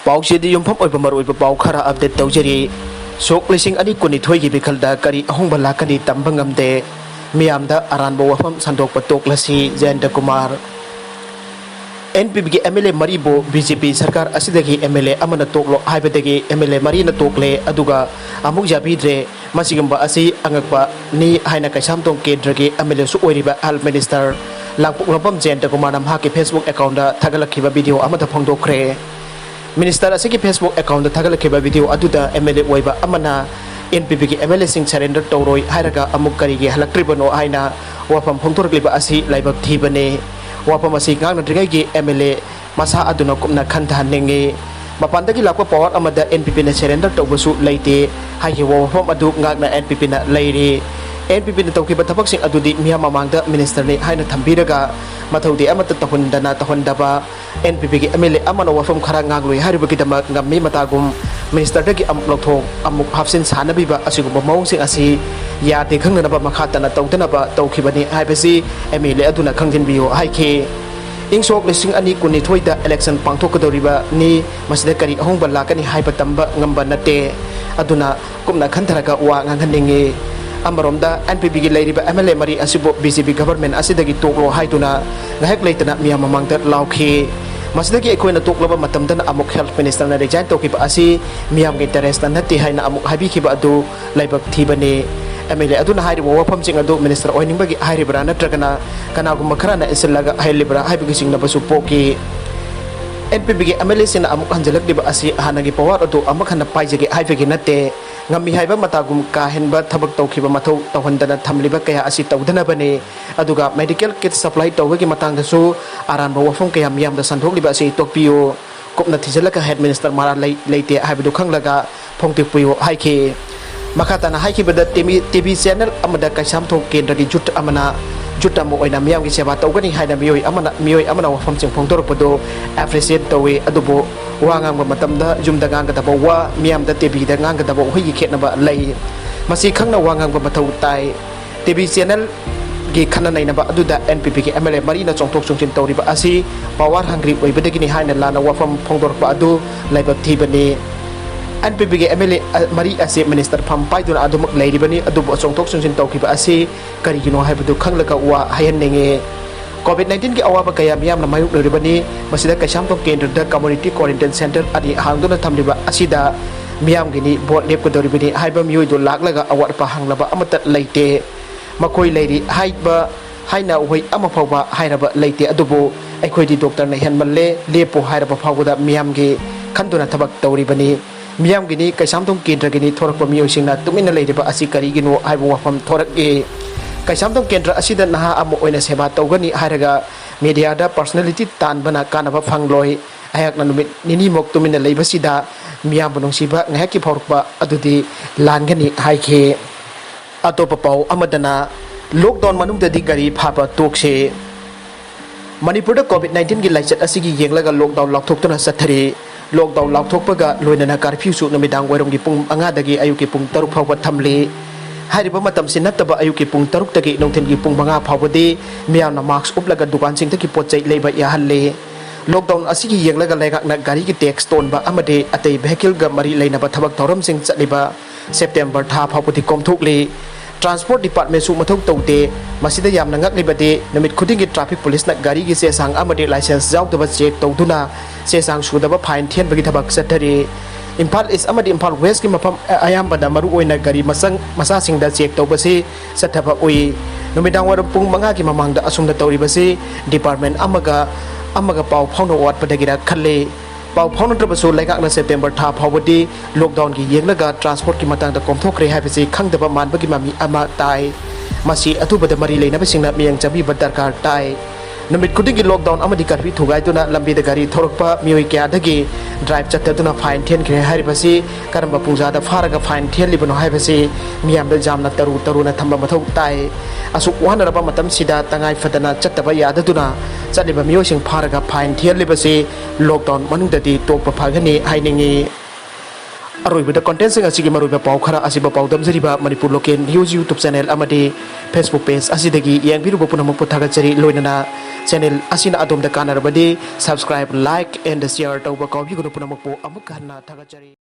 पाउसेदी युमफम ओइबा मरोइबा पाउ खरा अपडेट तौजरी सोक लिसिंग अनि कुनिथोई की बिखलदा करी अहोंबा लाकनी तंबा ngamde मियामदा अरानबा वफम संदोकपा तोकलसी जयंत कुमार NPP की MLA मरीबो BJP सरकार असिदगी MLA अमना तोकलो हाइबदगी MLA मरीना तोकले अदुगा अमुक जाबीद्रे मसिगंबा असि अंगकपा नि हाइना कैसामतों केंद्रगी MLA सु ओइरिबा हेल्थ मिनिस्टर लांगपुकलपम जयंत कुमार नमहाकी फेसबुक अकाउंट दा थगलखिबा वीडियो अमदा फोंदोखरे मिनिस्टर असि फेसबुक अकाउंट थगलखिबा वीडियो अदुदा MLA ओइबा अमना NPP की MLA सिंह सरेंडर तौरोई हायरगा अमुक करिगे हलक्ट्रिबनो हाइना वफम फोंदोरक्लिबा असि लाइबक थीबने वफम असि गांगनद्रिgai की MLA मसा अदुना कुमना खंथानिंगे मपानदगी लापा पावर अमदा NPP ना सरेंडर तौबसु लैते हाइगे वफम अदु गांगना NPP ना लैरे NPP ना तौकिबा थबकसिंग अदुदि मिया ममांगदा मिनिस्टर ने हाइना थंबीरगा मथौदि अमत तहनदना तहनदबा NPP की MLA अमन वफम खरा गांगलोई हारिबगिदमा ngami matagum minister dagi amlokthok amuk hapsin sanabiba asigumba mawsing asi yate khangnaba makhatana tawdanaba tawkhibani haibasi MLA aduna khangdinbiyo haike ingsok lising ani kuni thoida election pangthokadoriba ni masida kari ahongba lakani haiba tamba ngamba nate aduna kumna khantaraga wa nganghaningi amaromda NPP gi leiriba MLA mari asibo BJP government asidagi toklo haiduna ngahek leitana miya mamangda laukhi masdagi ekoina toklaba matamdan amuk health minister na resign tokiba asi miyam ge interest na nati haina amuk habi khiba adu laibak thibani MLA aduna hairi wafam ching adu minister oining bagi hairi brana tragana kana gum makhara na isilaga haili bra haibi sing na basu poki NPP ge MLA sina amuk hanjalak diba asi hanagi power adu amak hana paijage haibi ge nate ngami haiba matagum ka henba thabak tawkhiba mathau tawhandana thamliba kaya asi tawdana bane aduga medical kit supply tawgi matang dasu aranba wafam kaya miyam da santhok liba asi tokpiyo kopna thijalaka head minister mara leite haibu khanglaga phongtikpiyo haike makhatana haike bada TV channel amada kaisam thok kendra jut amana jutamo oina miyam gi seba tawgani haina miyoi amana wafam ching phongtorpado appreciate tawe adubo wangang matamda jumda ngang gada wa miyam da TV da ngang gada hoi gi khetnaba lei masi khangna wangang mathau tai TV channel gi khana nainaba aduda NPP ki MLA marina chongthok chungchin tawriba asi power hungry oibadagini haina lana wafam phongdorpa adu laibak thibani NPP ki MLA mari ase minister pham paiduna adumak leiribani adubo chongthok chungchin tawkhiba asi karigino haibadu khanglaka wa hayanninge COVID-19 की अवाब कया मियाम ना मायुक लरिबनी मसिदा कैसाम तो केंद्र the community quarantine centre अदि हांगदुना थमलिबा असिदा मियाम गिनी boat लेप को दरिबनी हाइबा मियोय दो लागलगा अवार पा हांगलबा अमत लैते मकोय लैरि हाइबा हाइना उहै अमा फावबा हाइरबा लैते अदुबो अखोयदि डॉक्टर ना हेनमल्ले लेपो हाइरबा फावबदा मियाम गे खंदुना थबक तौरिबनी मियाम गिनी कैसाम तो केंद्र गिनी थोरकपा मियोयसिंगना तुमिना लैरिबा असि करिगिनो हाइबो वफम थोरकगे कैसामतों केंद्र असिदा नहा अमु ओइना सेवा तौगनी हायरगा मीडियादा पर्सनालिटी तानबना कानबा फंगलोय आयकना नुमित निनी mock तुमिना लेबसिदा मियाम बनुंसिबा ngahaki phawrukba adudi langani haike atopa pau amadana lockdown manungdadi gari phaba tokse manipur da COVID-19 gi laichat asigi yenglaga lockdown lakthoktuna sathari lockdown lakthokpaga loinana curfew su numidang wairong gi pung anga dagi ayuki pung 3 phawba thamli हारिबा मतम से नत्तबा अयुकी पुंग 3 तकी नोंथेन की पुंग 5 फावबदे मियामना mask उपलगा दुकान सिंग तकी पोचै लेबा याहल्ले lockdown असिगी येंगलगा लेगाकना गाड़ी की tax तोनबा अमदे अतै vehicle गा मरी लेनबा थबक थौरम सिंग चलिबा सेप्टेम्बर था फावबदि कोमथोकले ट्रांसपोर्ट डिपार्टमेंट सु मथौ तौदे मसिदा यामना ngakliबदे नमित खुदिंग की ट्रैफिक पुलिस ना गाड़ी की सेसांग अमदे लाइसेंस जाउदबा चेक तौदुना सेसांग सुदबा फाइन थियनबगी थबक सथरे इम्फाल ईस्ट अमदी इम्फाल वेस्ट की मफम अयामबदा मरु ओइना गरी मसासिंगदा चेक तौबसे सथबा ओइ नुमिदांग वर पुंग 5 की ममांगदा असुमदा तौरिबसे डिपार्टमेंट अमगा पाव फाउनो वाटपदगिरा खल्ले पाव फाउनद्रबसु लेगाकना सेप्टेम्बर था फावबदी लॉकडाउन की येंगलगा ट्रांसपोर्ट की मतंगदा कोमथोक्रे हाइबसे खंगदबा मानबगी मामी अमा ताई मसी अतुबदा मरी लेनबसिंगना मियंग चबी दरकार ताई नमित खुदिंग लॉकडाउन अमदी कर्फ्यू थुगाइदुना लंबीदा गाड़ी थोरकपा मियोय क्यादगी ड्राइव चतदुना फाइन थियन खे हारिबसी करंबा पुंजादा फारगा फाइन थियन लिबनो हाइबसी मियामदा जामना तरुना थंबा मथौ ताई असु वानरबा मतम सिदा तंगाई फदना चतबा याददुना चलिबा मियोयसिंग फारगा फाइन थियन लिबसी लॉकडाउन मनुददी तोकपा फागनी हाइनिंगी अरोइबदा कंटेंट सिंग असिगी मरुइबा पाउ खरा असिबा पाउदम जरिबा Manipur local news YouTube channel अमदी फेसबुक पेज असिदगी यांगबिरुबा पुनमक पुथागचरी लोइनना चैनल असिना अदोमदा कानरबदी सब्सक्राइब लाइक एंड शेयर तौबा कौबिगुनु पुनमक पो अमुक हन्ना थागचरी।